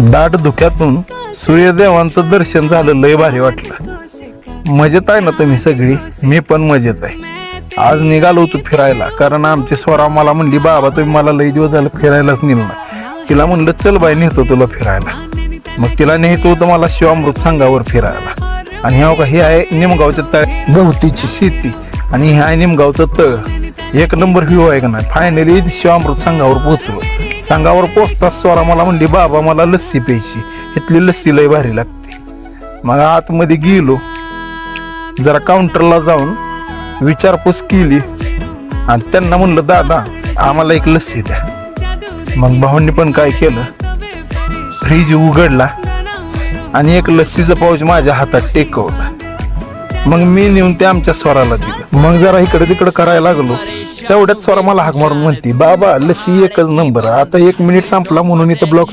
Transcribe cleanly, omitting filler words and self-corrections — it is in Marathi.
दाट धुक्यातून सूर्यदेवांचं दर्शन झालं, लय भारी वाटलं। मजेत आहे ना तुम्ही सगळी? मी पण मजेत आहे। आज निघालो होतो फिरायला, कारण आमची स्वरा मला म्हणली बाबा तुम्ही मला लय दिवस झालं फिरायलाच नेलं नाही। तिला म्हणलं चल बाई नेतो तुला फिरायला। मग तिला न्यायचं होतं मला शिवामृत संघावर फिरायला। आणि हो का, हे आहे निमगावच्या तळ गवतीची शेती आणि हे आहे निमगावचं तळ। एक नंबर व्ह्यू आहे का नाही। फायनली शिवामृत संघावर पोहोचलो। संघावर पोचताच स्वरा मला म्हणली बाबा मला लस्सी प्यायची, इथली लस्सी लय भारी लागते। मग आतमध्ये गेलो, जरा काउंटरला जाऊन विचारपूस केली आणि त्यांना म्हणलं दादा आम्हाला एक लस्सी द्या। मग भावांनी पण काय केलं, फ्रीज उघडला आणि एक लस्सीचं पाऊच माझ्या हातात टेकवला। मग मी नेऊन ते आमच्या स्वराला दिलं। मग जरा इकडे तिकडे करायला लागलो, तेवढ्यात स्वरा मला हाक मारून म्हणती बाबा लस्सी एकच नंबर। आता 1 मिनिट संपला म्हणून इथं ब्लॉक